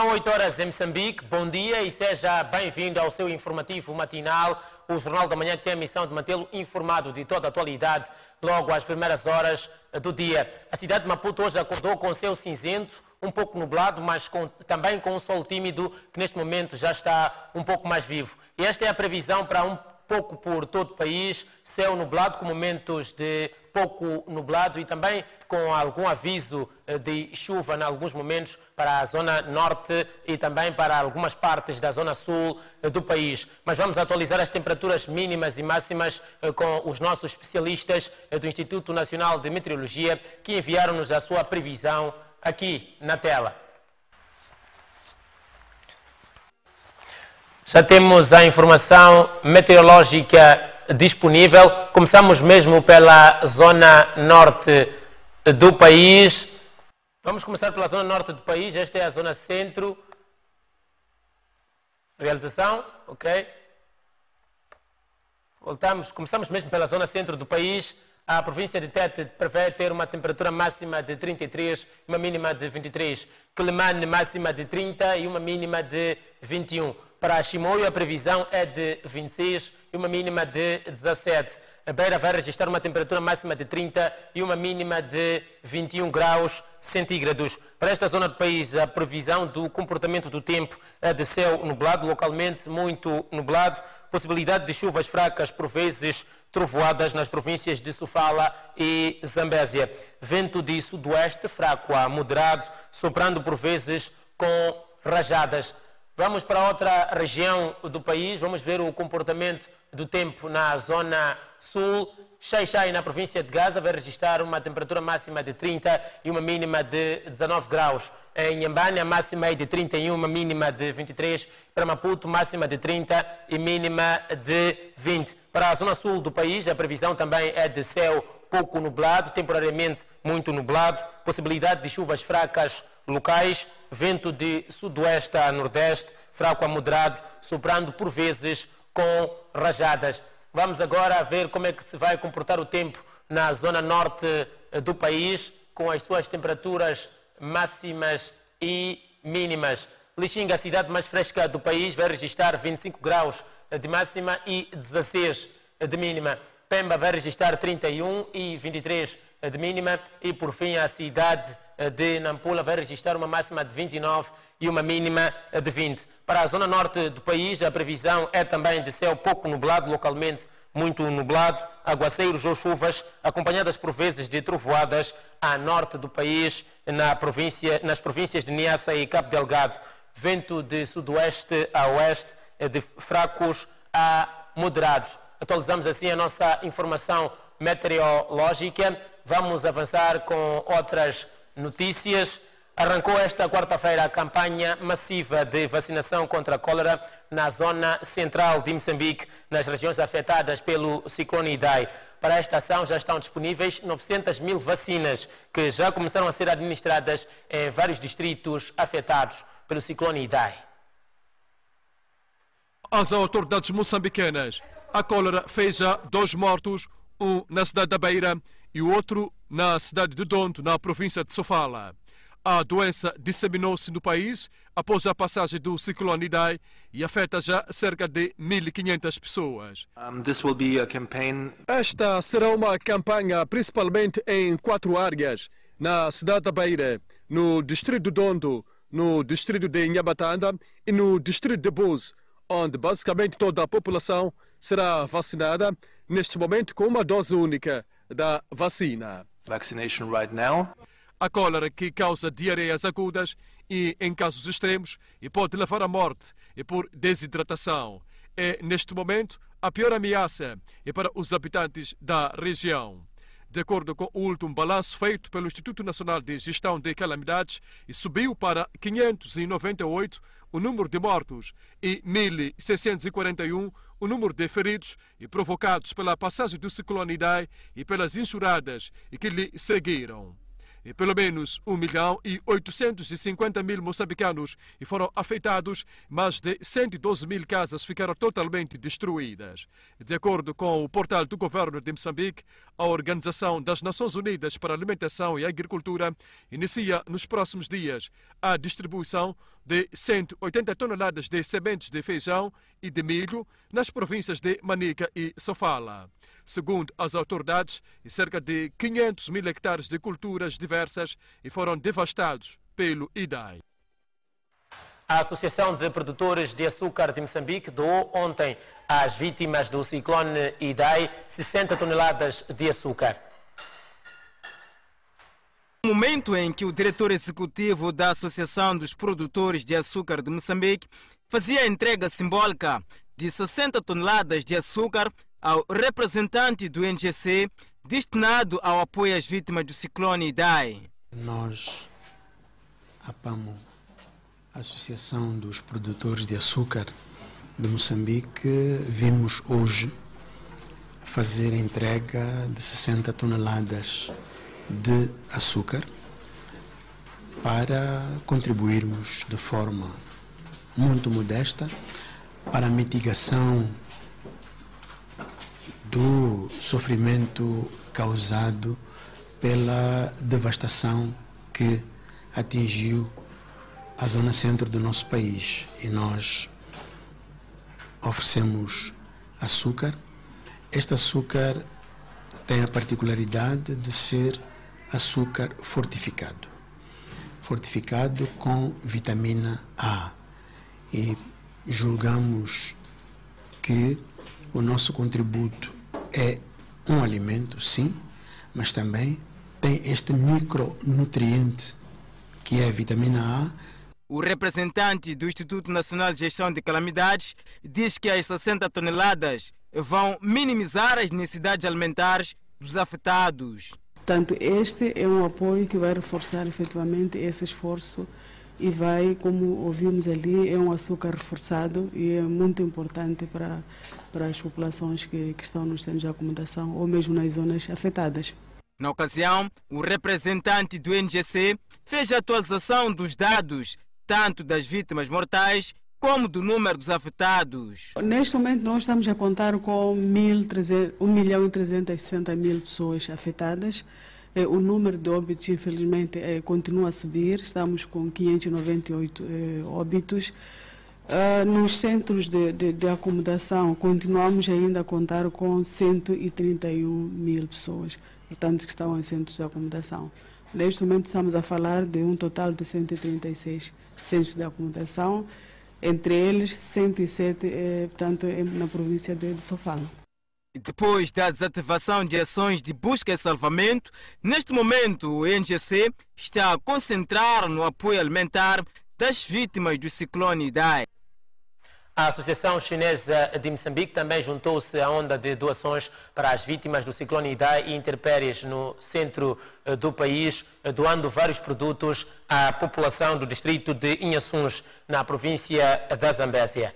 São 8 horas em Moçambique. Bom dia e seja bem-vindo ao seu informativo matinal. O Jornal da Manhã que tem a missão de mantê-lo informado de toda a atualidade logo às primeiras horas do dia. A cidade de Maputo hoje acordou com céu cinzento, um pouco nublado, mas também com um sol tímido que neste momento já está um pouco mais vivo. E esta é a previsão para um pouco por todo o país, céu nublado com momentos de pouco nublado e também com algum aviso de chuva em alguns momentos para a zona norte e também para algumas partes da zona sul do país. Mas vamos atualizar as temperaturas mínimas e máximas com os nossos especialistas do Instituto Nacional de Meteorologia que enviaram-nos a sua previsão aqui na tela. Já temos a informação meteorológica disponível. Começamos mesmo pela zona norte do país. Vamos começar pela zona norte do país. Esta é a zona centro. Realização, ok. Começamos mesmo pela zona centro do país. A província de Tete prevê ter uma temperatura máxima de 33 e uma mínima de 23. Quelimane, máxima de 30 e uma mínima de 21. Para Chimoio, a previsão é de 26 e uma mínima de 17. A Beira vai registrar uma temperatura máxima de 30 e uma mínima de 21 graus centígrados. Para esta zona do país, a previsão do comportamento do tempo é de céu nublado, localmente muito nublado, possibilidade de chuvas fracas, por vezes trovoadas nas províncias de Sofala e Zambésia. Vento de sudoeste fraco a moderado, soprando por vezes com rajadas. Vamos para outra região do país, vamos ver o comportamento do tempo na zona sul. Xai-Xai, na província de Gaza, vai registrar uma temperatura máxima de 30 e uma mínima de 19 graus. Em Inhambane, a máxima é de 31, uma mínima de 23. Para Maputo, máxima de 30 e mínima de 20. Para a zona sul do país, a previsão também é de céu pouco nublado, temporariamente muito nublado, possibilidade de chuvas fracas locais, vento de sudoeste a nordeste, fraco a moderado, soprando por vezes com rajadas. Vamos agora ver como é que se vai comportar o tempo na zona norte do país, com as suas temperaturas máximas e mínimas. Lixinga, a cidade mais fresca do país, vai registrar 25 graus de máxima e 16 de mínima. Pemba vai registrar 31 e 23 de mínima. E por fim a cidade de Nampula vai registrar uma máxima de 29 e uma mínima de 20. Para a zona norte do país, a previsão é também de céu pouco nublado, localmente muito nublado, aguaceiros ou chuvas, acompanhadas por vezes de trovoadas a norte do país, nas províncias de Niassa e Cabo Delgado. Vento de sudoeste a oeste, de fracos a moderados. Atualizamos assim a nossa informação meteorológica. Vamos avançar com outras notícias. Arrancou esta quarta-feira a campanha massiva de vacinação contra a cólera na zona central de Moçambique, nas regiões afetadas pelo ciclone Idai. Para esta ação já estão disponíveis 900 mil vacinas que já começaram a ser administradas em vários distritos afetados pelo ciclone Idai. As autoridades moçambicanas, a cólera fez já 2 mortos, um na cidade da Beira e o outro na cidade de Dondo, na província de Sofala. A doença disseminou-se no país após a passagem do ciclone Idai e afeta já cerca de 1.500 pessoas. Esta será uma campanha principalmente em 4 áreas, na cidade da Beira, no distrito de Dondo, no distrito de Nhabatanda e no distrito de Buz, onde basicamente toda a população será vacinada neste momento com uma dose única da vacina. A cólera, que causa diarreias agudas e, em casos extremos, e pode levar à morte e por desidratação, é neste momento a pior ameaça para os habitantes da região. De acordo com o último balanço feito pelo Instituto Nacional de Gestão de Calamidades, subiu para 598 o número de mortos e 1.641 o número de feridos e provocados pela passagem do ciclone Idai e pelas enxurradas que lhe seguiram. e pelo menos 1.850.000 moçambicanos foram afetados. Mais de 112.000 casas ficaram totalmente destruídas. De acordo com o portal do governo de Moçambique, a Organização das Nações Unidas para a Alimentação e Agricultura inicia nos próximos dias a distribuição de 180 toneladas de sementes de feijão e de milho nas províncias de Manica e Sofala. Segundo as autoridades, cerca de 500.000 hectares de culturas diversas foram devastados pelo Idai. A Associação de Produtores de Açúcar de Moçambique doou ontem às vítimas do ciclone Idai 60 toneladas de açúcar. No momento em que o diretor executivo da Associação dos Produtores de Açúcar de Moçambique fazia a entrega simbólica de 60 toneladas de açúcar ao representante do NGC destinado ao apoio às vítimas do ciclone Idai. Nós, APAMO, Associação dos Produtores de Açúcar de Moçambique, vimos hoje fazer a entrega de 60 toneladas de açúcar para contribuirmos de forma muito modesta para a mitigação do sofrimento causado pela devastação que atingiu a zona centro do nosso país. E nós oferecemos açúcar. Este açúcar tem a particularidade de ser açúcar fortificado. Fortificado com vitamina A. E julgamos que o nosso contributo é um alimento, sim, mas também tem este micronutriente que é a vitamina A. O representante do Instituto Nacional de Gestão de Calamidades diz que as 60 toneladas vão minimizar as necessidades alimentares dos afetados. Portanto, este é um apoio que vai reforçar efetivamente esse esforço e vai, como ouvimos ali, é um açúcar reforçado e é muito importante para as populações que estão nos centros de acomodação ou mesmo nas zonas afetadas. Na ocasião, o representante do NGC fez a atualização dos dados, tanto das vítimas mortais como do número dos afetados. Neste momento nós estamos a contar com 1.360.000 pessoas afetadas. O número de óbitos, infelizmente, continua a subir. Estamos com 598 óbitos. Nos centros de acomodação, continuamos ainda a contar com 131.000 pessoas, portanto, que estão em centros de acomodação. Neste momento estamos a falar de um total de 136 centros de acomodação, entre eles 107, portanto, na província de Sofala. Depois da desativação de ações de busca e salvamento, neste momento o NGC está a concentrar no apoio alimentar das vítimas do ciclone Idai. A Associação Chinesa de Moçambique também juntou-se à onda de doações para as vítimas do ciclone Idai e intempéries no centro do país, doando vários produtos à população do distrito de Inhaçuns, na província da Zambésia.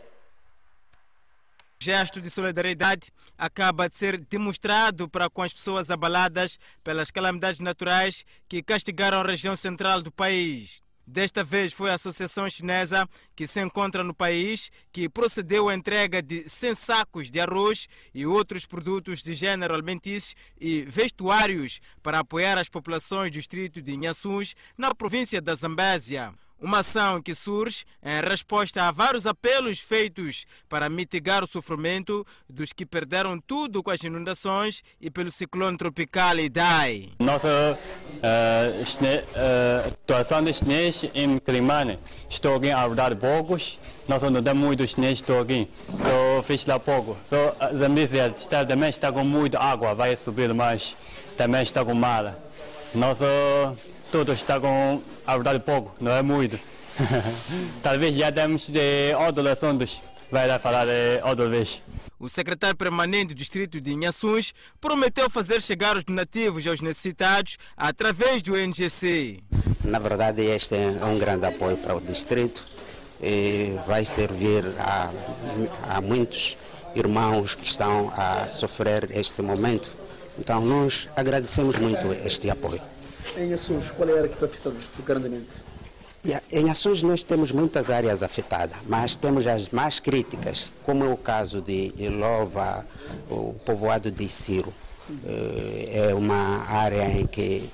O gesto de solidariedade acaba de ser demonstrado para com as pessoas abaladas pelas calamidades naturais que castigaram a região central do país. Desta vez foi a Associação Chinesa que se encontra no país que procedeu à entrega de 100 sacos de arroz e outros produtos de gênero alimentício e vestuários para apoiar as populações do distrito de Inhaçuns, na província da Zambésia. Uma ação que surge em resposta a vários apelos feitos para mitigar o sofrimento dos que perderam tudo com as inundações e pelo ciclone tropical Idai. Nossa doação de chinês em Climane, estou aqui a ajudar poucos. Nós não temos muito chinês, estou aqui, só fiz lá pouco. Só a Zambésia também está com muita água, vai subir mais, também está com mar. Nosso tudo está com a verdade pouco, não é muito. Talvez já temos de outros assuntos, vai lá falar de outra vez. O secretário permanente do distrito de Inhaçuns prometeu fazer chegar os donativos aos necessitados através do NGC. Na verdade, este é um grande apoio para o distrito e vai servir a muitos irmãos que estão a sofrer este momento. Então, nós agradecemos muito este apoio. Em Assunção, qual é a área que foi afetada grandemente? Em Assunção nós temos muitas áreas afetadas, mas temos as mais críticas, como é o caso de Lova, o povoado de Ciro. É uma área em que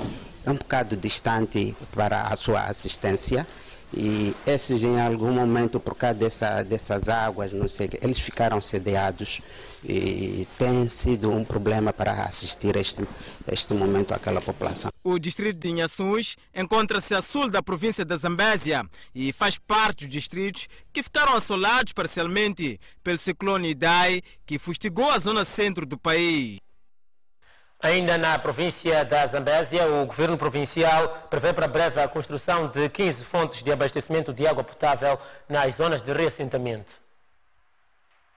é um bocado distante para a sua assistência e esses em algum momento, por causa dessas águas, não sei, eles ficaram sediados e tem sido um problema para assistir este momento àquela população. O distrito de Inhaçuns encontra-se a sul da província da Zambésia e faz parte dos distritos que ficaram assolados parcialmente pelo ciclone Idai, que fustigou a zona centro do país. Ainda na província da Zambésia, o governo provincial prevê para breve a construção de 15 fontes de abastecimento de água potável nas zonas de reassentamento.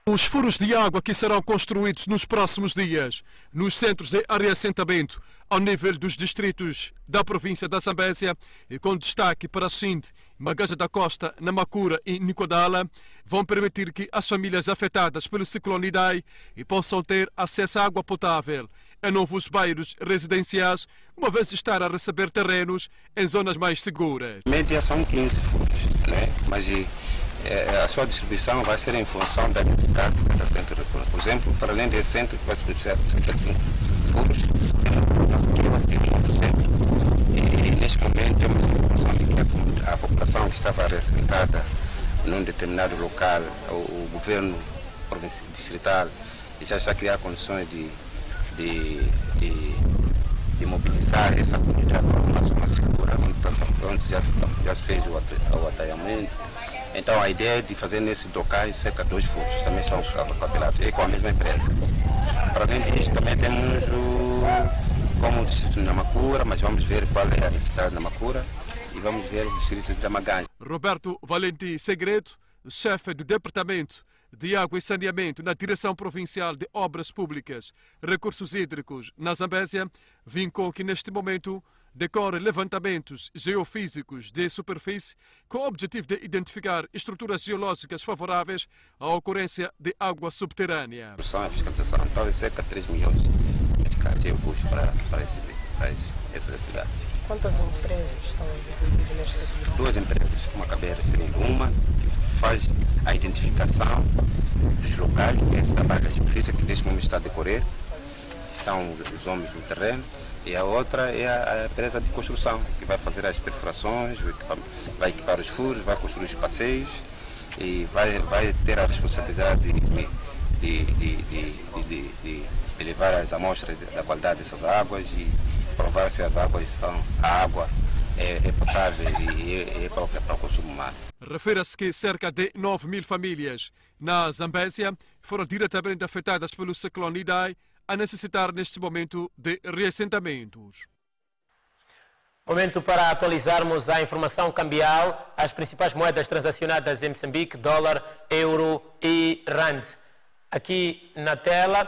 Os furos de água que serão construídos nos próximos dias nos centros de reassentamento ao nível dos distritos da província da Zambésia, e com destaque para Sinde, Magaja da Costa, Namacura e Nicodala, vão permitir que as famílias afetadas pelo ciclone Idai possam ter acesso à água potável em novos bairros residenciais, uma vez estar a receber terrenos em zonas mais seguras. A média são 15 furos, né? Mas a sua distribuição vai ser em função da necessidade de cada centro. Por exemplo, para além desse centro que vai se beneficiar de 5 furos, tem um outro centro. E neste momento temos a informação de que a população que estava ressentada num determinado local, o governo distrital já está a criar condições de mobilizar essa comunidade para uma zona segura, onde já se fez o atalhamento. Então a ideia é de fazer nesses locais cerca de 2 furos, também são cautelados, é com a mesma empresa. Para além disso, também temos como o distrito de Namacura, mas vamos ver qual é a necessidade de Namacura e vamos ver o distrito de Damaganja. Roberto Valentim Segredo, chefe do Departamento de Água e Saneamento na Direção Provincial de Obras Públicas, Recursos Hídricos na Zambésia, vincou que neste momento decorre levantamentos geofísicos de superfície com o objetivo de identificar estruturas geológicas favoráveis à ocorrência de água subterrânea. A fiscalização talvez cerca de 3 milhões de meticais é o custo para essas atividades. Quantas empresas estão envolvidas nesta atividade? 2 empresas, como acabei de referir, uma que faz a identificação dos locais, que é esse trabalho da geofísica que neste momento está a decorrer, estão os homens no terreno. E a outra é a empresa de construção, que vai fazer as perfurações, vai equipar os furos, vai construir os passeios e vai ter a responsabilidade de levar as amostras da qualidade dessas águas e provar se as águas a água é potável e é própria para o consumo humano. Refere-se que cerca de 9.000 famílias na Zambésia foram diretamente afetadas pelo ciclone Idai, a necessitar neste momento de reassentamentos. Momento para atualizarmos a informação cambial, as principais moedas transacionadas em Moçambique, dólar, euro e rand. Aqui na tela,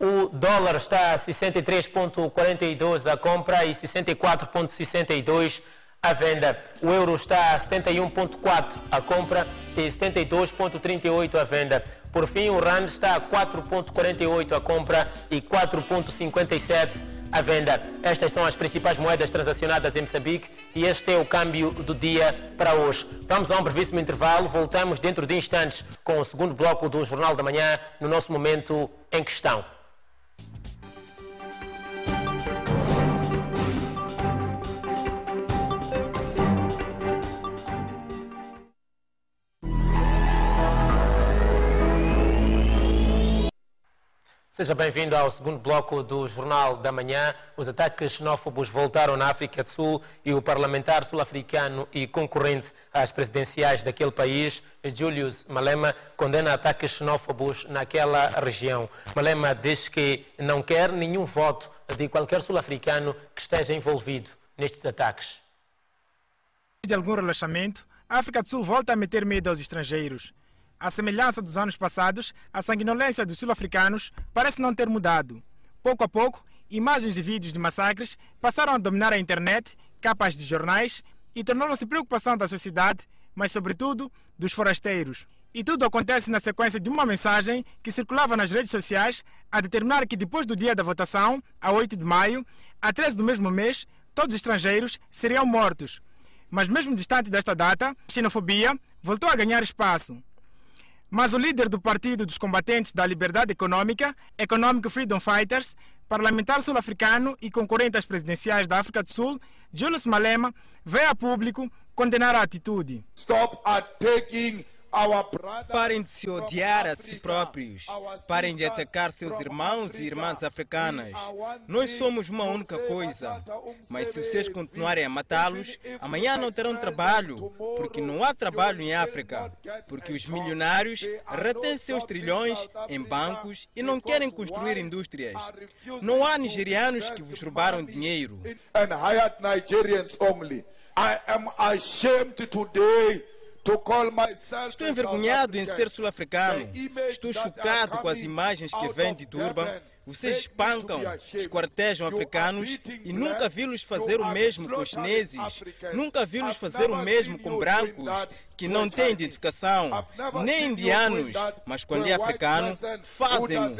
o dólar está a 63,42 a compra e 64,62 a venda. O euro está a 71,4 a compra e 72,38 a venda. Por fim, o rand está a 4,48 a compra e 4,57 a venda. Estas são as principais moedas transacionadas em Moçambique e este é o câmbio do dia para hoje. Vamos a um brevíssimo intervalo, voltamos dentro de instantes com o segundo bloco do Jornal da Manhã no nosso momento em questão. Seja bem-vindo ao segundo bloco do Jornal da Manhã. Os ataques xenófobos voltaram na África do Sul e o parlamentar sul-africano e concorrente às presidenciais daquele país, Julius Malema, condena ataques xenófobos naquela região. Malema diz que não quer nenhum voto de qualquer sul-africano que esteja envolvido nestes ataques. De algum relaxamento, a África do Sul volta a meter medo aos estrangeiros. À semelhança dos anos passados, a sanguinolência dos sul-africanos parece não ter mudado. Pouco a pouco, imagens e vídeos de massacres passaram a dominar a internet, capas de jornais e tornaram-se preocupação da sociedade, mas sobretudo dos forasteiros. E tudo acontece na sequência de uma mensagem que circulava nas redes sociais a determinar que depois do dia da votação, a 8 de maio, a 13 do mesmo mês, todos os estrangeiros seriam mortos. Mas mesmo distante desta data, a xenofobia voltou a ganhar espaço. Mas o líder do Partido dos Combatentes da Liberdade Econômica, Economic Freedom Fighters, parlamentar sul-africano e concorrente às presidenciais da África do Sul, Julius Malema, veio a público condenar a atitude. Parem de se odiar a si próprios. Parem de atacar seus irmãos e irmãs africanas. Nós somos uma única coisa. Mas se vocês continuarem a matá-los, amanhã não terão trabalho, porque não há trabalho em África. Porque os milionários retêm seus trilhões em bancos e não querem construir indústrias. Não há nigerianos que vos roubaram dinheiro. Estou envergonhado em ser sul-africano. Estou chocado com as imagens que vêm de Durban. Vocês espancam, esquartejam africanos e nunca vi-los fazer o mesmo com os chineses. Nunca vi-los fazer o mesmo com brancos que não têm identificação, nem indianos, mas quando é africano, fazem-no.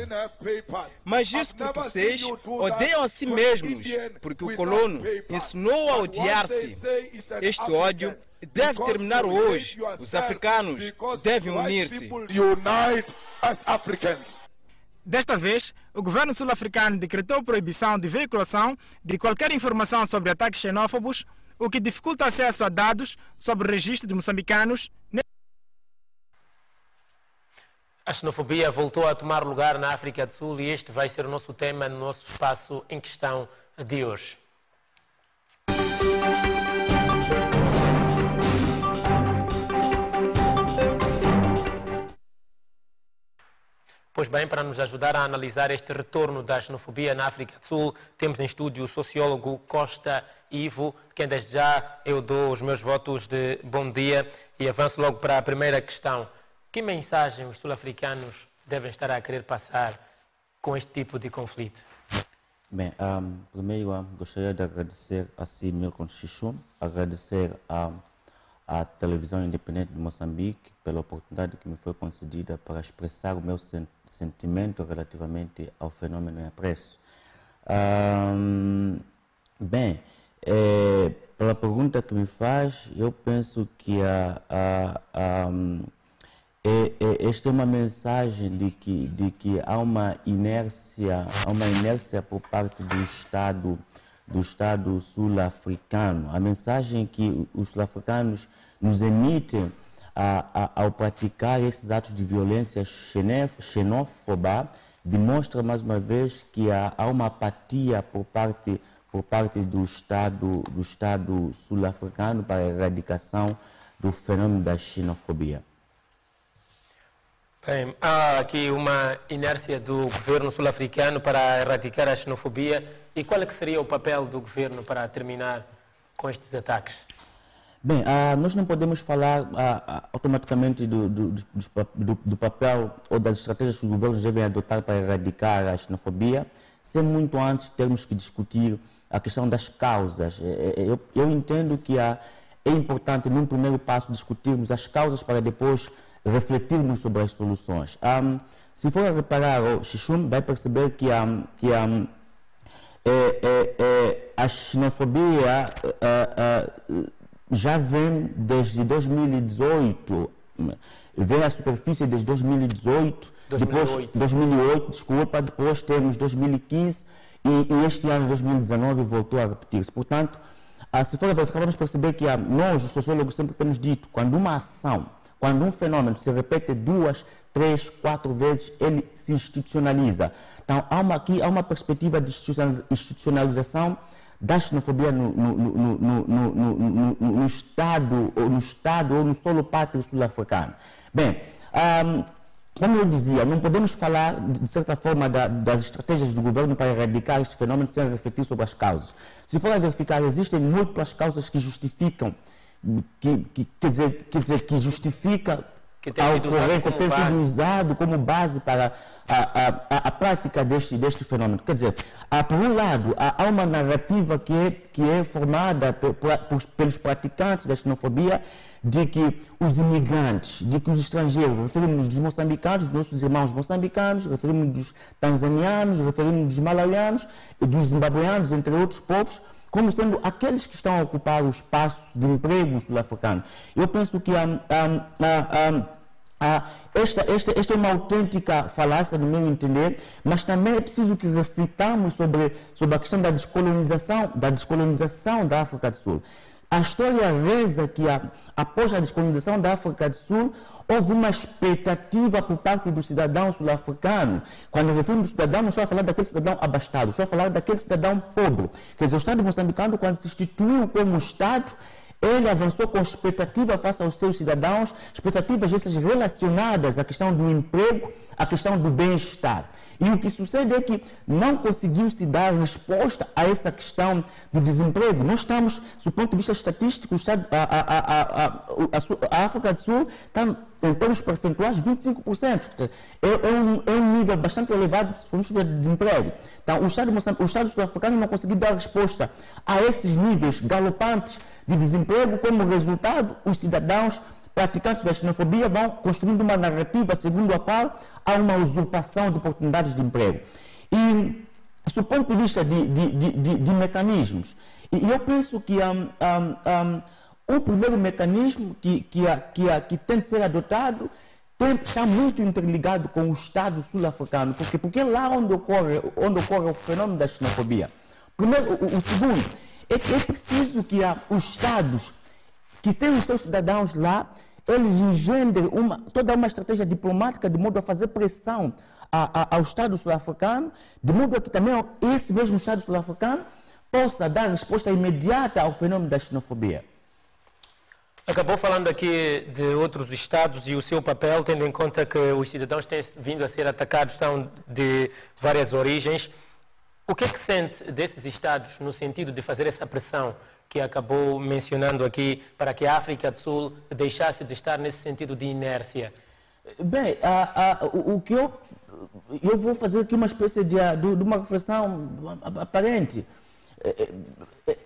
Mas isso porque vocês odeiam a si mesmos, porque o colono ensinou a odiar-se. Este ódio deve terminar hoje. Os africanos devem unir-se. Desta vez, o governo sul-africano decretou proibição de veiculação de qualquer informação sobre ataques xenófobos, o que dificulta acesso a dados sobre o registro de moçambicanos. A xenofobia voltou a tomar lugar na África do Sul e este vai ser o nosso tema no nosso espaço em questão de hoje. Pois bem, para nos ajudar a analisar este retorno da xenofobia na África do Sul, temos em estúdio o sociólogo Costa Ivo, quem desde já eu dou os meus votos de bom dia e avanço logo para a primeira questão. Que mensagem os sul-africanos devem estar a querer passar com este tipo de conflito? Bem, primeiro gostaria de agradecer a si, Milton Chichum, agradecer à televisão independente de Moçambique pela oportunidade que me foi concedida para expressar o meu sentimento relativamente ao fenômeno em apreço. Bem, pela pergunta que me faz, eu penso que esta é uma mensagem de que há uma inércia por parte do Estado sul-africano. A mensagem que os sul-africanos nos emitem ao praticar esses atos de violência xenófoba demonstra mais uma vez que há uma apatia por parte do Estado sul-africano para a erradicação do fenômeno da xenofobia. Bem, há aqui uma inércia do governo sul-africano para erradicar a xenofobia. E qual é que seria o papel do governo para terminar com estes ataques? Bem, nós não podemos falar automaticamente do papel ou das estratégias que os governos devem adotar para erradicar a xenofobia, sem muito antes termos que discutir a questão das causas. Eu entendo que é importante, num primeiro passo, discutirmos as causas para depois refletirmos sobre as soluções. Se for a reparar, o Chichum vai perceber que a xenofobia já vem desde 2018, vem à superfície desde 2018, depois 2008, desculpa, depois temos 2015 e este ano, 2019, voltou a repetir-se. Portanto, se for a verificar, vamos perceber que nós, os sociólogos, sempre temos dito, quando uma ação, quando um fenômeno se repete 2, 3, 4 vezes, ele se institucionaliza. Então, há uma perspectiva de institucionalização da xenofobia no Estado ou no solo pátrio sul-africano. Bem, como eu dizia, não podemos falar, de certa forma, das estratégias do governo para erradicar este fenômeno sem refletir sobre as causas. Se for a verificar, existem múltiplas causas que justificam, que justifica a ocorrência, tem sido usado como base para a prática deste fenômeno. Quer dizer, por um lado, há uma narrativa que é formada pelos praticantes da xenofobia de que os imigrantes, de que os estrangeiros, referimos dos moçambicanos, dos nossos irmãos moçambicanos, referimos dos tanzanianos, referimos dos malauianos, dos zimbabueanos, entre outros povos, como sendo aqueles que estão a ocupar os espaços de emprego sul-africano. Eu penso que esta é uma autêntica falácia, no meu entender, mas também é preciso que reflitamos sobre a questão da descolonização da África do Sul. A história reza que após a descolonização da África do Sul, houve uma expectativa por parte do cidadão sul-africano. Quando referimos ao cidadão, não estou a falar daquele cidadão abastado, estou a falar daquele cidadão pobre. Quer dizer, o Estado moçambicano, quando se instituiu como Estado, ele avançou com expectativa face aos seus cidadãos, expectativas essas relacionadas à questão do emprego, à questão do bem-estar. E o que sucede é que não conseguiu-se dar resposta a essa questão do desemprego. Nós estamos, do ponto de vista estatístico, a África do Sul está, em termos percentuais, 25%. É um nível bastante elevado do ponto de vista de desemprego. Então, o Estado sul-africano não conseguiu dar resposta a esses níveis galopantes de desemprego. Como resultado, os cidadãos praticantes da xenofobia vão construindo uma narrativa segundo a qual há uma usurpação de oportunidades de emprego. E, do ponto de vista de mecanismos, eu penso que o primeiro mecanismo que tem de ser adotado está muito interligado com o Estado sul-africano, porque é lá onde ocorre o fenômeno da xenofobia. Primeiro, o segundo, é que é preciso que os Estados que têm os seus cidadãos lá, eles engendrem toda uma estratégia diplomática de modo a fazer pressão ao Estado sul-africano, de modo a que também esse mesmo Estado sul-africano possa dar resposta imediata ao fenômeno da xenofobia. Acabou falando aqui de outros Estados e o seu papel, tendo em conta que os cidadãos têm vindo a ser atacados, são de várias origens. O que é que sente desses Estados no sentido de fazer essa pressão que acabou mencionando aqui, para que a África do Sul deixasse de estar nesse sentido de inércia? Bem, o que eu vou fazer aqui uma espécie de uma reflexão aparente.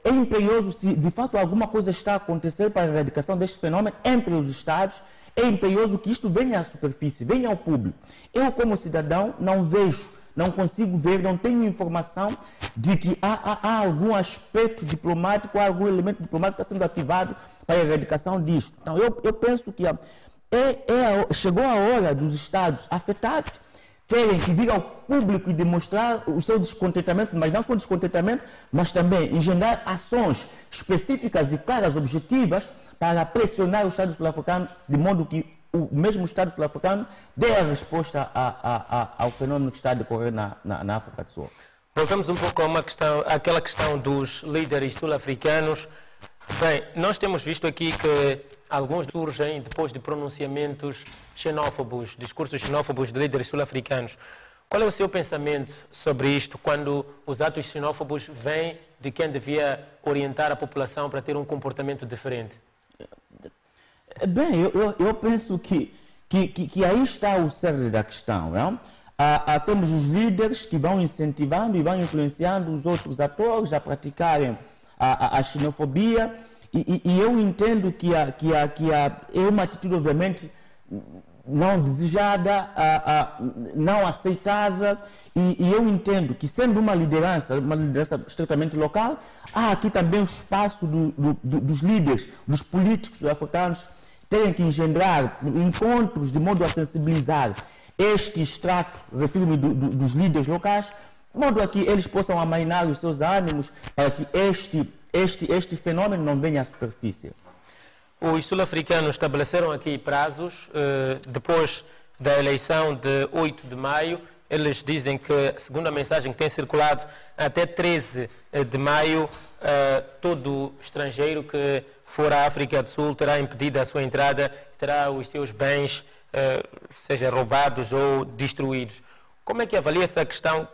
É imperioso, se de fato alguma coisa está a acontecer para a erradicação deste fenômeno entre os Estados, é imperioso que isto venha à superfície, venha ao público. Eu, como cidadão, não vejo, não consigo ver, não tenho informação de que há algum aspecto diplomático, há algum elemento diplomático que está sendo ativado para a erradicação disto. Então, eu penso que chegou a hora dos Estados afetados terem que vir ao público e demonstrar o seu descontentamento, mas não só descontentamento, mas também engendrar ações específicas e claras, objetivas, para pressionar o Estado sul-africano, de modo que o mesmo Estado sul-africano dê a resposta ao fenômeno que está a decorrer na África do Sul. Voltamos um pouco àquela questão dos líderes sul-africanos. Bem, nós temos visto aqui que alguns surgem depois de pronunciamentos xenófobos, discursos xenófobos de líderes sul-africanos. Qual é o seu pensamento sobre isto, quando os atos xenófobos vêm de quem devia orientar a população para ter um comportamento diferente? Bem, eu penso que aí está o cerne da questão, não? Temos os líderes que vão incentivando e vão influenciando os outros atores a praticarem a xenofobia, e eu entendo que é uma atitude, obviamente, não desejada, não aceitável, e eu entendo que, sendo uma liderança estritamente local, há aqui também o espaço dos líderes, dos políticos africanos, terem que engendrar encontros de modo a sensibilizar este extrato, refiro-me dos líderes locais, de modo a que eles possam amainar os seus ânimos para que este fenômeno não venha à superfície. Os sul-africanos estabeleceram aqui prazos, depois da eleição de 8 de maio, eles dizem que, segundo a mensagem que tem circulado, até 13 de maio, todo estrangeiro que for à África do Sul terá impedida a sua entrada, terá os seus bens, seja roubados ou destruídos. Como é que avalia essa questão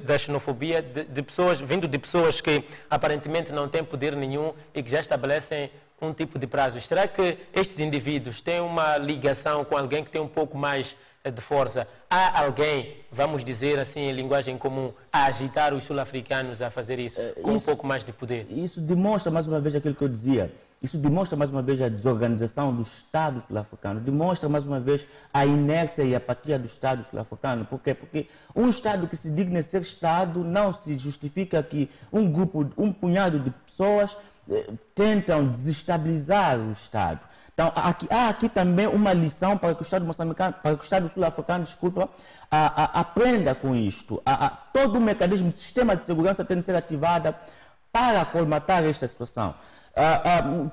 da xenofobia vindo de pessoas que aparentemente não têm poder nenhum e que já estabelecem um tipo de prazos? Será que estes indivíduos têm uma ligação com alguém que tem um pouco mais de força? Há alguém, vamos dizer assim em linguagem comum, a agitar os sul-africanos a fazer isso com um pouco mais de poder? Isso demonstra mais uma vez aquilo que eu dizia. Isso demonstra mais uma vez a desorganização do Estado sul-africano, demonstra mais uma vez a inércia e a apatia do Estado sul-africano. Por quê? Porque um Estado que se digna ser Estado não se justifica que um punhado de pessoas tentam desestabilizar o Estado. Então, há aqui também uma lição para que o Estado moçambicano, para que o Estado sul-africano, desculpa, aprenda com isto. Todo o mecanismo, o sistema de segurança tem de ser ativado para colmatar esta situação.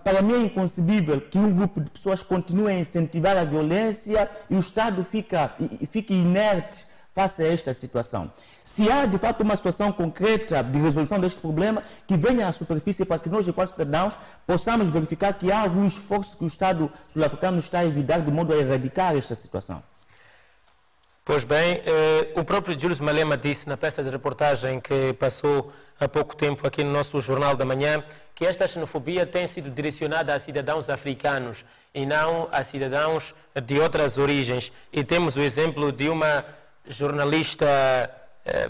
Para mim é inconcebível que um grupo de pessoas continue a incentivar a violência e o Estado fique inerte face a esta situação. Se há de fato uma situação concreta de resolução deste problema, que venha à superfície para que nós, enquanto cidadãos, possamos verificar que há algum esforço que o Estado sul-africano está a evitar de modo a erradicar esta situação. Pois bem, o próprio Júlio Malema disse na peça de reportagem que passou há pouco tempo aqui no nosso Jornal da Manhã que esta xenofobia tem sido direcionada a cidadãos africanos e não a cidadãos de outras origens. E temos o exemplo de uma jornalista,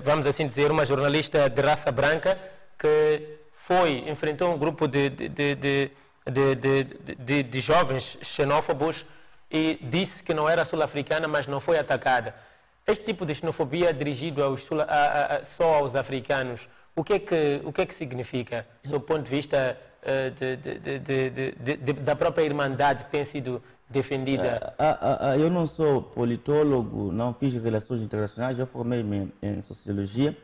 vamos assim dizer, uma jornalista de raça branca que enfrentou um grupo de jovens xenófobos e disse que não era sul-africana, mas não foi atacada. Este tipo de xenofobia é dirigido só aos africanos. O que é que significa, do ponto de vista da própria irmandade que tem sido defendida? Eu não sou politólogo, não fiz relações internacionais, eu formei-me em sociologia,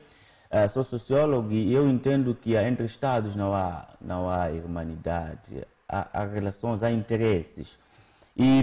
sou sociólogo e eu entendo que entre Estados não há irmandade, há relações, há interesses. E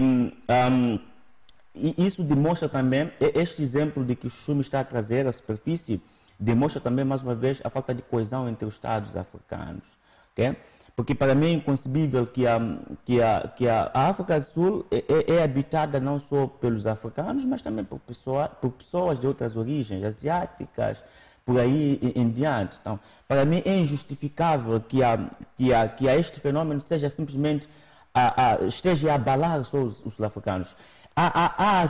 isso demonstra também, este exemplo de que o Chume está a trazer à superfície, demonstra também, mais uma vez, a falta de coesão entre os Estados africanos. Okay? Porque para mim é inconcebível que a África do Sul é habitada não só pelos africanos, mas também por pessoas de outras origens, asiáticas, por aí em diante. Então, para mim é injustificável que este fenômeno seja simplesmente esteja a abalar só os sul-africanos. Há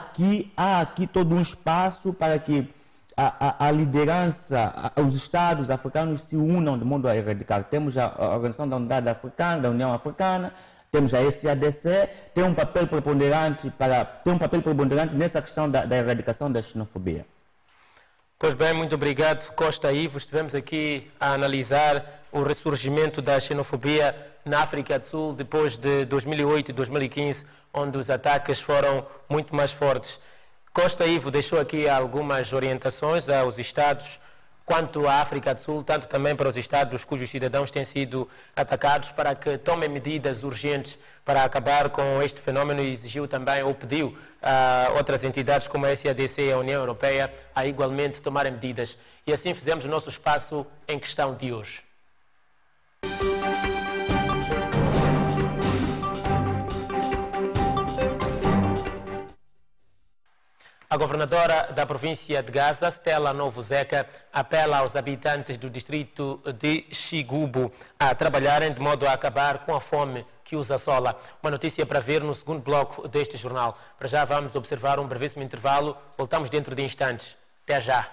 aqui todo um espaço para que a liderança, os Estados africanos se unam de modo a erradicar. Temos a Organização da Unidade Africana, da União Africana, temos a SADC, tem um papel preponderante nessa questão da erradicação da xenofobia. Pois bem, muito obrigado, Costa Ivo. Estivemos aqui a analisar o ressurgimento da xenofobia na África do Sul depois de 2008 e 2015, onde os ataques foram muito mais fortes. Costa Ivo deixou aqui algumas orientações aos Estados quanto à África do Sul, tanto também para os Estados cujos cidadãos têm sido atacados, para que tomem medidas urgentes para acabar com este fenômeno e exigiu também, ou pediu a outras entidades como a SADC e a União Europeia a igualmente tomarem medidas. E assim fizemos o nosso espaço em questão de hoje. A governadora da província de Gaza, Stella Novo Zeca, apela aos habitantes do distrito de Xigubo a trabalharem de modo a acabar com a fome que os assola. Uma notícia para ver no segundo bloco deste jornal. Para já vamos observar um brevíssimo intervalo. Voltamos dentro de instantes. Até já.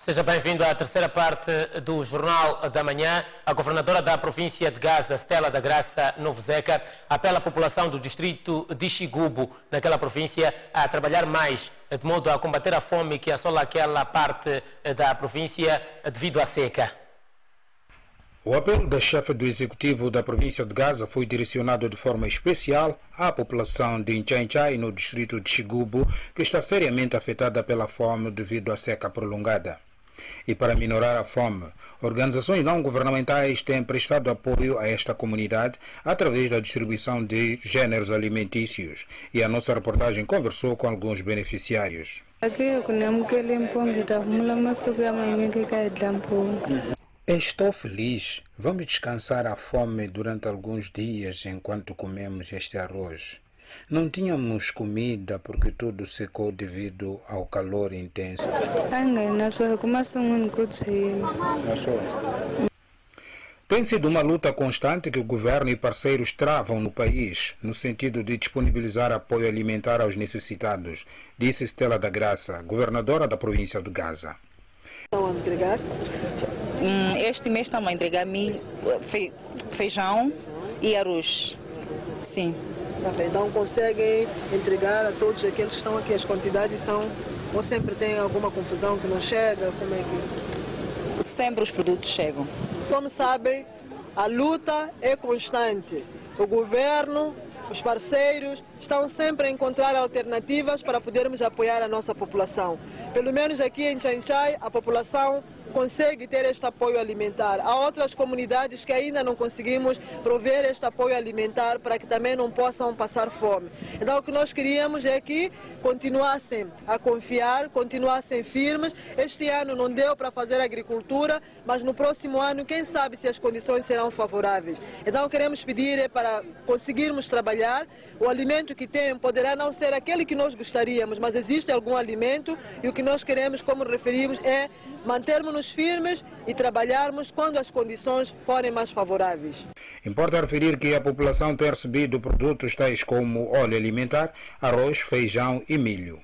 Seja bem-vindo à terceira parte do Jornal da Manhã. A governadora da província de Gaza, Stella da Graça Novo Zeca, apela à população do distrito de Xigubo, naquela província, a trabalhar mais, de modo a combater a fome que assola aquela parte da província devido à seca. O apelo da chefe do executivo da província de Gaza foi direcionado de forma especial à população de Nchai-Nchai, no distrito de Xigubo, que está seriamente afetada pela fome devido à seca prolongada. E para minorar a fome, organizações não governamentais têm prestado apoio a esta comunidade através da distribuição de gêneros alimentícios. E a nossa reportagem conversou com alguns beneficiários. Estou feliz. Vamos descansar a fome durante alguns dias enquanto comemos este arroz. Não tínhamos comida porque tudo secou devido ao calor intenso. Tem sido uma luta constante que o governo e parceiros travam no país, no sentido de disponibilizar apoio alimentar aos necessitados, disse Stella da Graça, governadora da província de Gaza. Estão a entregar? Este mês estamos a entregar milho, feijão e arroz. Sim. Então conseguem entregar a todos aqueles que estão aqui? As quantidades são... Ou sempre tem alguma confusão que não chega? Como é que... Sempre os produtos chegam. Como sabem, a luta é constante. O governo, os parceiros estão sempre a encontrar alternativas para podermos apoiar a nossa população. Pelo menos aqui em Chai-Chai, a população consegue ter este apoio alimentar. Há outras comunidades que ainda não conseguimos prover este apoio alimentar para que também não possam passar fome. Então o que nós queríamos é que continuassem a confiar, continuassem firmes. Este ano não deu para fazer agricultura, mas no próximo ano quem sabe se as condições serão favoráveis. Então queremos pedir para conseguirmos trabalhar. O alimento que tem poderá não ser aquele que nós gostaríamos, mas existe algum alimento e o que nós queremos, como referimos, é mantermos-nos firmes e trabalharmos quando as condições forem mais favoráveis. Importa referir que a população tem recebido produtos tais como óleo alimentar, arroz, feijão e milho.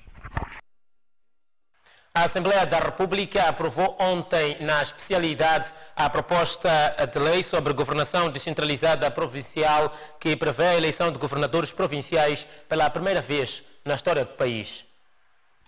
A Assembleia da República aprovou ontem, na especialidade, a proposta de lei sobre governação descentralizada provincial que prevê a eleição de governadores provinciais pela primeira vez na história do país.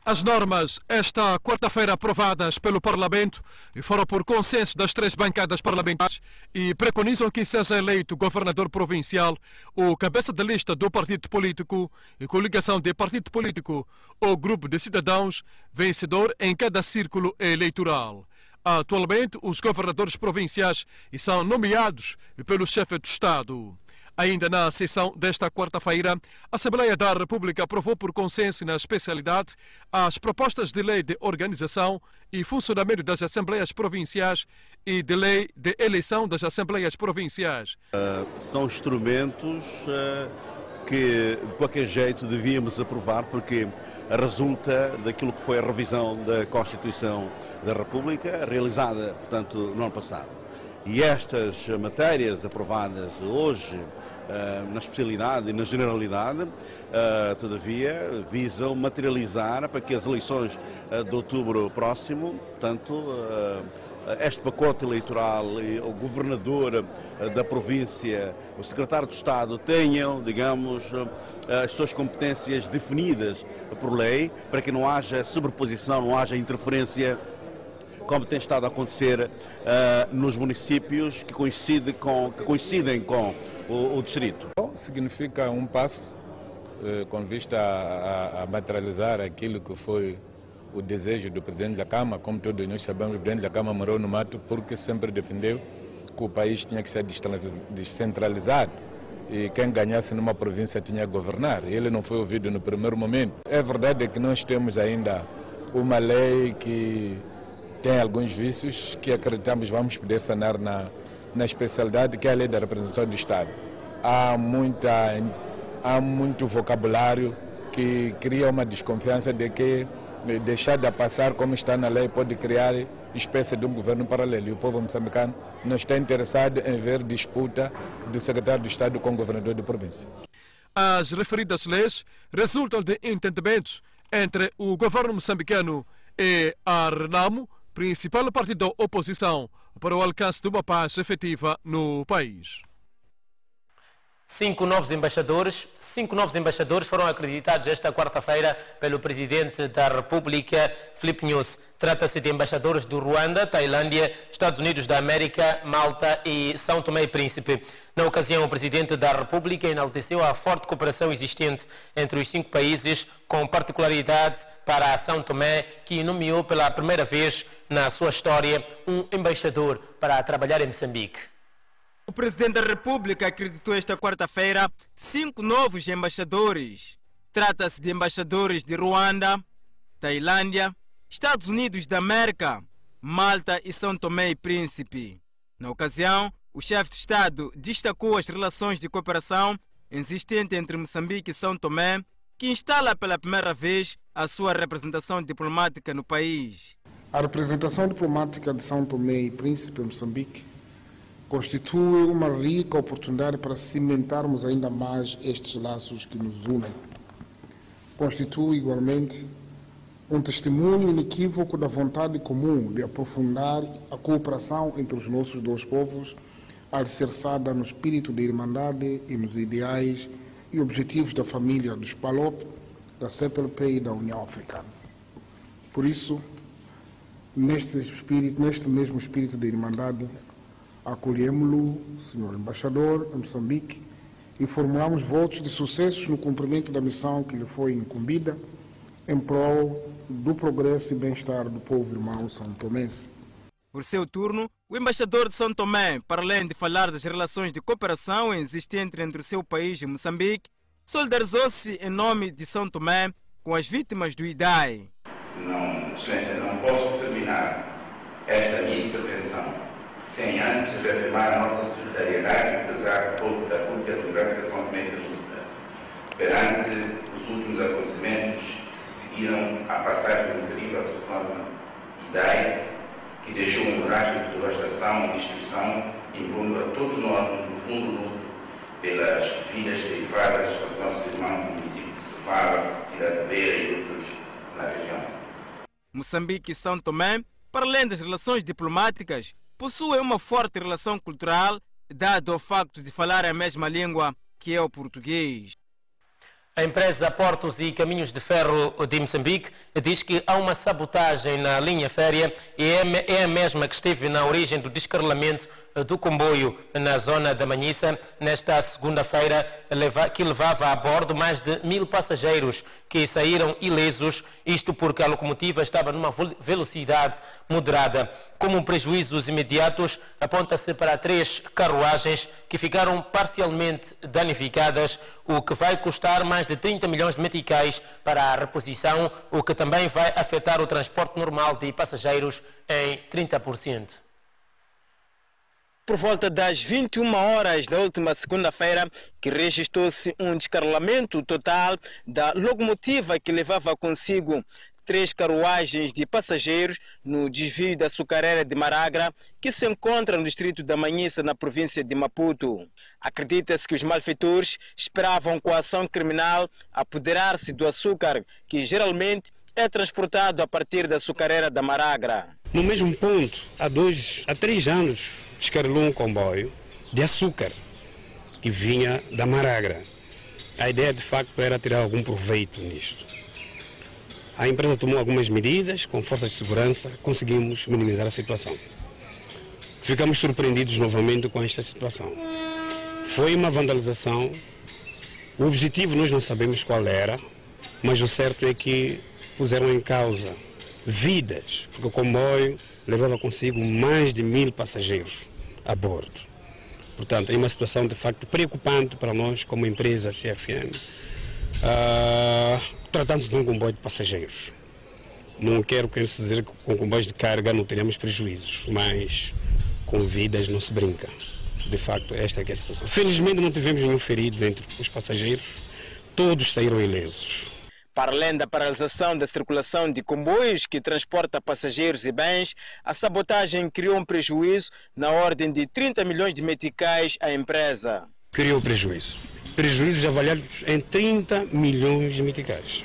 As normas, esta quarta-feira aprovadas pelo Parlamento, foram por consenso das 3 bancadas parlamentares e preconizam que seja eleito governador provincial o cabeça de lista do partido político e coligação de partido político ou grupo de cidadãos vencedor em cada círculo eleitoral. Atualmente, os governadores provinciais são nomeados pelo chefe do Estado. Ainda na sessão desta quarta-feira, a Assembleia da República aprovou por consenso na especialidade as propostas de lei de organização e funcionamento das Assembleias Provinciais e de lei de eleição das Assembleias Provinciais. São instrumentos que de qualquer jeito devíamos aprovar porque resulta daquilo que foi a revisão da Constituição da República, realizada, portanto, no ano passado. E estas matérias aprovadas hoje, na especialidade e na generalidade, todavia, visam materializar para que as eleições de outubro próximo, portanto, este pacote eleitoral e o governador da província, o secretário de Estado tenham, digamos, as suas competências definidas por lei, para que não haja sobreposição, não haja interferência, como tem estado a acontecer nos municípios que coincidem com o distrito. Significa um passo com vista a materializar aquilo que foi o desejo do Presidente da Câmara. Como todos nós sabemos, o Presidente da Câmara morou no mato porque sempre defendeu que o país tinha que ser descentralizado e quem ganhasse numa província tinha que governar. Ele não foi ouvido no primeiro momento. É verdade que nós temos ainda uma lei que tem alguns vícios que acreditamos vamos poder sanar na especialidade que é a lei da representação do Estado. Há muito vocabulário que cria uma desconfiança de que deixar de passar como está na lei pode criar espécie de um governo paralelo. E o povo moçambicano não está interessado em ver disputa do secretário de Estado com o governador da província. As referidas leis resultam de entendimentos entre o governo moçambicano e a RENAMO, principal partido da oposição, para o alcance de uma paz efetiva no país. 5 novos embaixadores foram acreditados esta quarta-feira pelo Presidente da República, Filipe Nyusi. Trata-se de embaixadores do Ruanda, Tailândia, Estados Unidos da América, Malta e São Tomé e Príncipe. Na ocasião, o Presidente da República enalteceu a forte cooperação existente entre os 5 países, com particularidade para São Tomé, que nomeou pela primeira vez na sua história um embaixador para trabalhar em Moçambique. O Presidente da República acreditou esta quarta-feira 5 novos embaixadores. Trata-se de embaixadores de Ruanda, Tailândia, Estados Unidos da América, Malta e São Tomé e Príncipe. Na ocasião, o chefe de Estado destacou as relações de cooperação existente entre Moçambique e São Tomé, que instala pela primeira vez a sua representação diplomática no país. A representação diplomática de São Tomé e Príncipe, Moçambique, constitui uma rica oportunidade para cimentarmos ainda mais estes laços que nos unem. Constitui, igualmente, um testemunho inequívoco da vontade comum de aprofundar a cooperação entre os nossos dois povos, alicerçada no espírito de irmandade e nos ideais e objetivos da família dos PALOP, da CPLP e da União Africana. Por isso, neste mesmo espírito de irmandade, acolhemos-lo, Sr. Embaixador, em Moçambique, e formulamos votos de sucessos no cumprimento da missão que lhe foi incumbida em prol do progresso e bem-estar do povo irmão santomense. Por seu turno, o embaixador de São Tomé, para além de falar das relações de cooperação existentes entre o seu país e Moçambique, solidarizou-se em nome de São Tomé com as vítimas do IDAI. Excelência, não posso terminar esta minha intervenção sem antes reafirmar a nossa solidariedade, apesar do povo da República Democrática de São Tomé e Príncipe, perante os últimos acontecimentos que se seguiram à passagem do terrível ciclone Idai, que deixou um rastro de devastação e destruição, impondo a todos nós um profundo luto pelas vidas ceifadas aos nossos irmãos do município de Sofala, Cidade de Beira e outros na região. Moçambique e São Tomé, para além das relações diplomáticas, possuem uma forte relação cultural, dado o facto de falar a mesma língua, que é o português. A empresa Portos e Caminhos de Ferro de Moçambique diz que há uma sabotagem na linha férrea e é a mesma que esteve na origem do descarrilamento do comboio na zona da Manhissa nesta segunda-feira, que levava a bordo mais de 1000 passageiros que saíram ilesos, isto porque a locomotiva estava numa velocidade moderada. Como prejuízos imediatos, aponta-se para 3 carruagens que ficaram parcialmente danificadas, o que vai custar mais de 30 milhões de meticais para a reposição, o que também vai afetar o transporte normal de passageiros em 30%. Por volta das 21 horas da última segunda-feira, que registrou-se um descarrilamento total da locomotiva que levava consigo 3 carruagens de passageiros no desvio da açucareira de Maragra, que se encontra no distrito da Manhissa, na província de Maputo. Acredita-se que os malfeitores esperavam com a ação criminal apoderar-se do açúcar, que geralmente é transportado a partir da açucareira da Maragra. No mesmo ponto, há 3 anos, descarrilou um comboio de açúcar que vinha da Maragra. A ideia, de facto, era tirar algum proveito nisto. A empresa tomou algumas medidas, com forças de segurança, conseguimos minimizar a situação. Ficamos surpreendidos novamente com esta situação. Foi uma vandalização. O objetivo nós não sabemos qual era, mas o certo é que puseram em causa vidas, porque o comboio levava consigo mais de 1000 passageiros a bordo. Portanto, é uma situação de facto preocupante para nós como empresa CFM, tratando-se de um comboio de passageiros. Não quero dizer que com comboios de carga não teremos prejuízos, mas com vidas não se brinca. De facto, esta é que é a situação. Felizmente não tivemos nenhum ferido entre os passageiros, todos saíram ilesos. Para além da paralisação da circulação de comboios que transporta passageiros e bens, a sabotagem criou um prejuízo na ordem de 30 milhões de meticais à empresa. Criou prejuízo. Prejuízos avaliados em 30 milhões de meticais.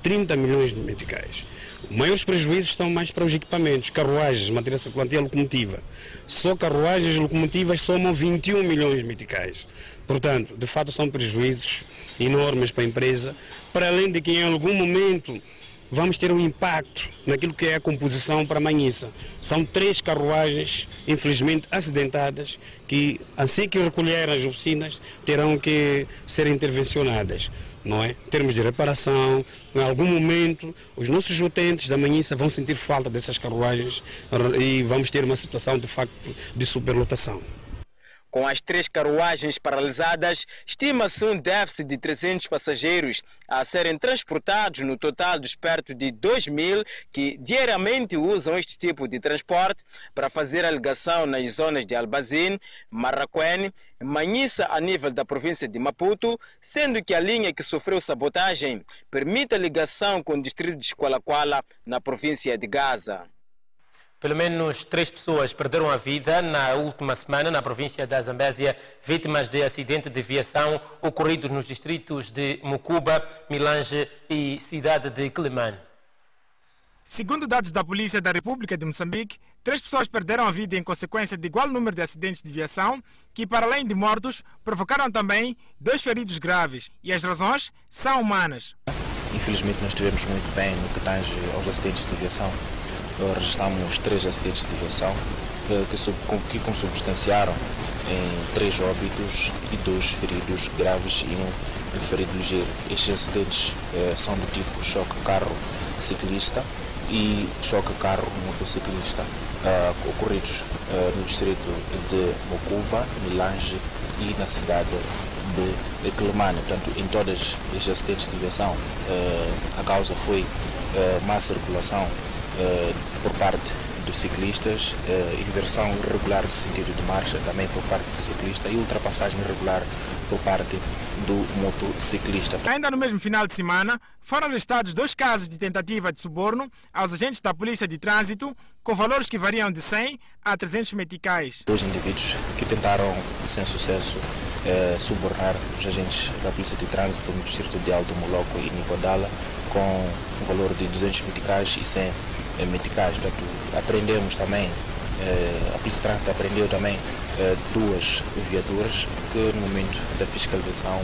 30 milhões de meticais. Os maiores prejuízos estão mais para os equipamentos, carruagens, matéria circulante e a locomotiva. Só carruagens e locomotivas somam 21 milhões de meticais. Portanto, de fato, são prejuízos enormes para a empresa, para além de que em algum momento vamos ter um impacto naquilo que é a composição para a Manhissa. São 3 carruagens, infelizmente, acidentadas, que assim que recolherem as oficinas, terão que ser intervencionadas. Não é? Em termos de reparação, em algum momento, os nossos utentes da Manhissa vão sentir falta dessas carruagens e vamos ter uma situação, de facto, de superlotação. Com as 3 carruagens paralisadas, estima-se um déficit de 300 passageiros a serem transportados no total dos perto de 2.000 que diariamente usam este tipo de transporte para fazer a ligação nas zonas de Albazine, Marraquene, Manhissa a nível da província de Maputo, sendo que a linha que sofreu sabotagem permite a ligação com o distrito de Esqualaquala na província de Gaza. Pelo menos 3 pessoas perderam a vida na última semana na província da Zambésia, vítimas de acidente de viação ocorridos nos distritos de Mucuba, Milange e cidade de Quelimane. Segundo dados da Polícia da República de Moçambique, 3 pessoas perderam a vida em consequência de igual número de acidentes de viação, que, para além de mortos, provocaram também 2 feridos graves. E as razões são humanas. Infelizmente, nós estivemos muito bem no que tange aos acidentes de viação. Registramos 3 acidentes de viação que consubstanciaram em 3 óbitos e 2 feridos graves e um ferido ligeiro. Estes acidentes são do tipo choque carro-ciclista e choque carro-motociclista, ocorridos no distrito de Mucuba, Milange e na cidade de Quelimane. Portanto, em todos estes acidentes de viação, a causa foi má circulação por parte dos ciclistas, inversão irregular de sentido de marcha também por parte do ciclista e ultrapassagem irregular por parte do motociclista. Ainda no mesmo final de semana, foram arrestados 2 casos de tentativa de suborno aos agentes da Polícia de Trânsito, com valores que variam de 100 a 300 meticais. 2 indivíduos que tentaram, sem sucesso, subornar os agentes da Polícia de Trânsito no distrito de Alto Moloco e Nicodala, com um valor de 200 meticais e 100 meticais. Portanto, apreendemos também, a Polícia de Trânsito apreendeu também 2 viaturas que no momento da fiscalização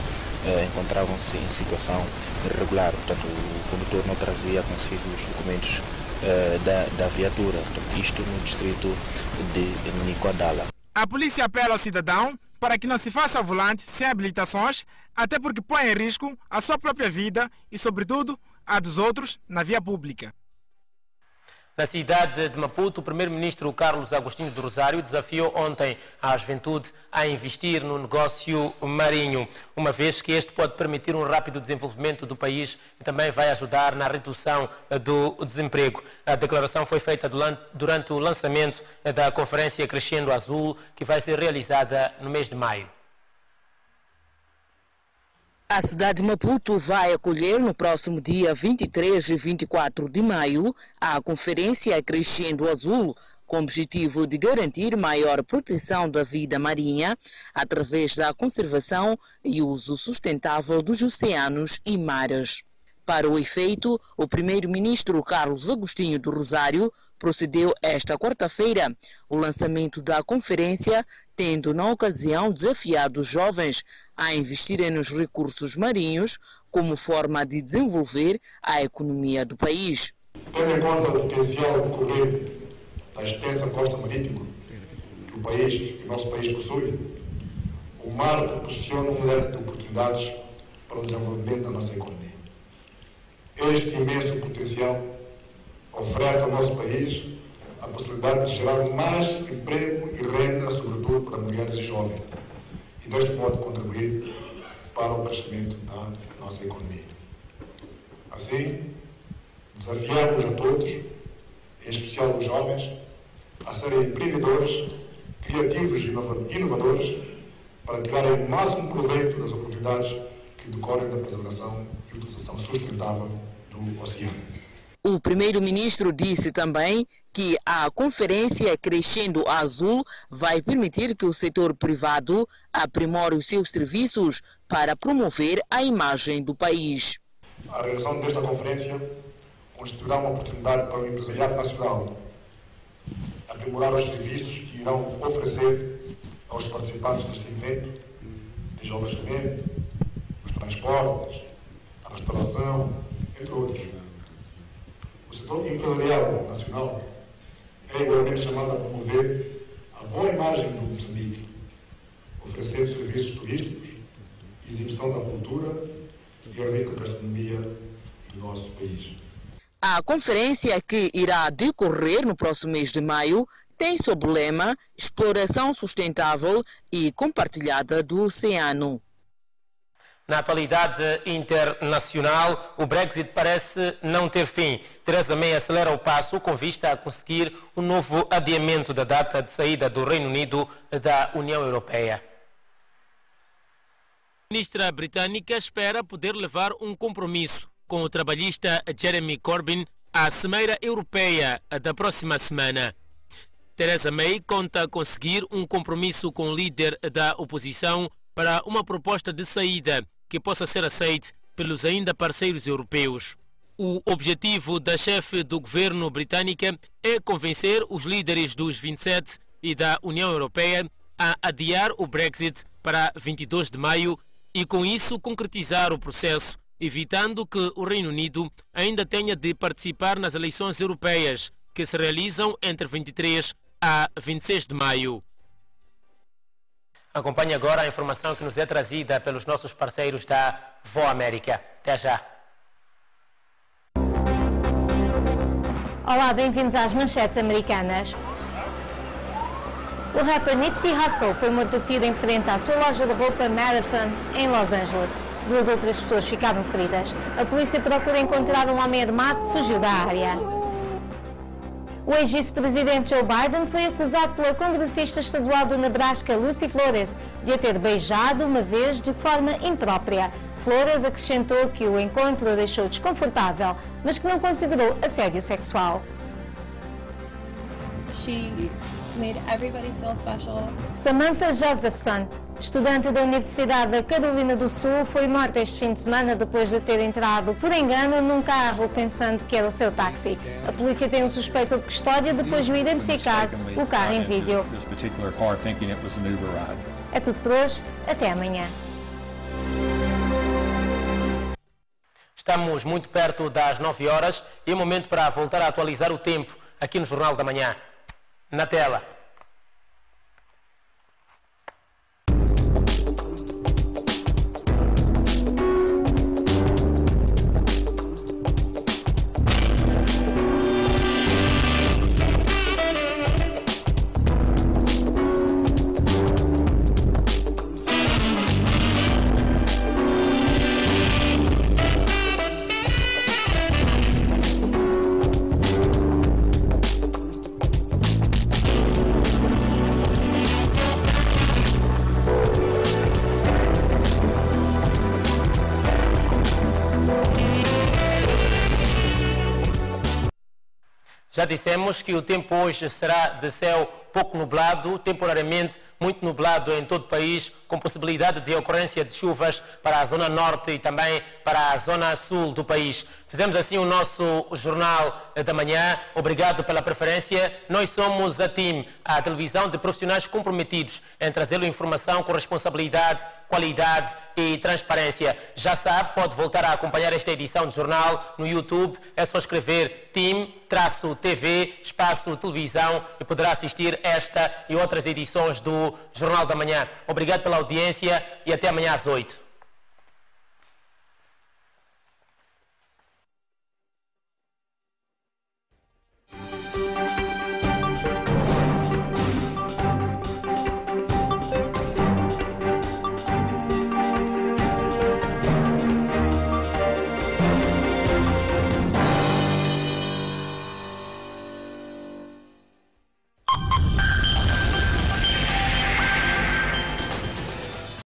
encontravam-se em situação irregular. Portanto, o condutor não trazia consigo os documentos da viatura. Portanto, isto no distrito de Nicodala. A polícia apela ao cidadão para que não se faça ao volante sem habilitações, até porque põe em risco a sua própria vida e, sobretudo, a dos outros na via pública. Na cidade de Maputo, o primeiro-ministro Carlos Agostinho do Rosário desafiou ontem a juventude a investir no negócio marinho, uma vez que este pode permitir um rápido desenvolvimento do país e também vai ajudar na redução do desemprego. A declaração foi feita durante o lançamento da conferência Crescendo Azul, que vai ser realizada no mês de maio. A cidade de Maputo vai acolher no próximo dia 23 e 24 de maio a conferência Crescendo Azul, com o objetivo de garantir maior proteção da vida marinha através da conservação e uso sustentável dos oceanos e mares. Para o efeito, o primeiro-ministro Carlos Agostinho do Rosário procedeu esta quarta-feira o lançamento da conferência, tendo na ocasião desafiado os jovens a investirem nos recursos marinhos como forma de desenvolver a economia do país. Tendo em conta o potencial decorrer da extensa costa marítima que o nosso país possui, o mar proporciona um leque de oportunidades para o desenvolvimento da nossa economia. Este imenso potencial oferece ao nosso país a possibilidade de gerar mais emprego e renda, sobretudo para mulheres e jovens, e neste modo contribuir para o crescimento da nossa economia. Assim, desafiamos a todos, em especial os jovens, a serem empreendedores, criativos e inovadores para tirarem o máximo proveito das oportunidades que decorrem da preservação e utilização sustentável do oceano. O primeiro-ministro disse também que a conferência Crescendo Azul vai permitir que o setor privado aprimore os seus serviços para promover a imagem do país. A realização desta conferência constituirá uma oportunidade para o empresariado nacional aprimorar os serviços que irão oferecer aos participantes deste evento, desde o alojamento, os transportes, a restauração, entre outros. O setor empresarial nacional é igualmente chamado a promover a boa imagem do Moçambique, oferecendo serviços turísticos, exibição da cultura e a rica gastronomia do nosso país. A conferência, que irá decorrer no próximo mês de maio, tem sob o lema Exploração Sustentável e Compartilhada do Oceano. Na atualidade internacional, o Brexit parece não ter fim. Theresa May acelera o passo com vista a conseguir um novo adiamento da data de saída do Reino Unido da União Europeia. A ministra britânica espera poder levar um compromisso com o trabalhista Jeremy Corbyn à Cimeira Europeia da próxima semana. Theresa May conta conseguir um compromisso com o líder da oposição para uma proposta de saída que possa ser aceite pelos ainda parceiros europeus. O objetivo da chefe do governo britânica é convencer os líderes dos 27 e da União Europeia a adiar o Brexit para 22 de maio e com isso concretizar o processo, evitando que o Reino Unido ainda tenha de participar nas eleições europeias que se realizam entre 23 a 26 de maio. Acompanhe agora a informação que nos é trazida pelos nossos parceiros da Voa América. Até já. Olá, bem-vindos às manchetes americanas. O rapper Nipsey Hussle foi morto a tiro em frente à sua loja de roupa Marathon, em Los Angeles. 2 outras pessoas ficaram feridas. A polícia procura encontrar um homem armado que fugiu da área. O ex-vice-presidente Joe Biden foi acusado pela congressista estadual do Nebraska, Lucy Flores, de a ter beijado uma vez de forma imprópria. Flores acrescentou que o encontro a deixou desconfortável, mas que não considerou assédio sexual. Samantha Josephson, estudante da Universidade da Carolina do Sul, foi morta este fim de semana depois de ter entrado por engano num carro pensando que era o seu táxi. A polícia tem um suspeito sob custódia depois de identificar o carro em vídeo. É tudo por hoje, até amanhã. Estamos muito perto das 9 horas e é momento para voltar a atualizar o tempo aqui no Jornal da Manhã. Na tela. Já dissemos que o tempo hoje será de céu pouco nublado, temporariamente muito nublado em todo o país, com possibilidade de ocorrência de chuvas para a zona norte e também para a zona sul do país. Fizemos assim o nosso Jornal da Manhã. Obrigado pela preferência. Nós somos a TIM, a televisão de profissionais comprometidos em trazer-lhe informação com responsabilidade, qualidade e transparência. Já sabe, pode voltar a acompanhar esta edição do jornal no YouTube. É só escrever TIM-TV, espaço televisão, e poderá assistir esta e outras edições do Jornal da Manhã. Obrigado pela audiência e até amanhã às 8.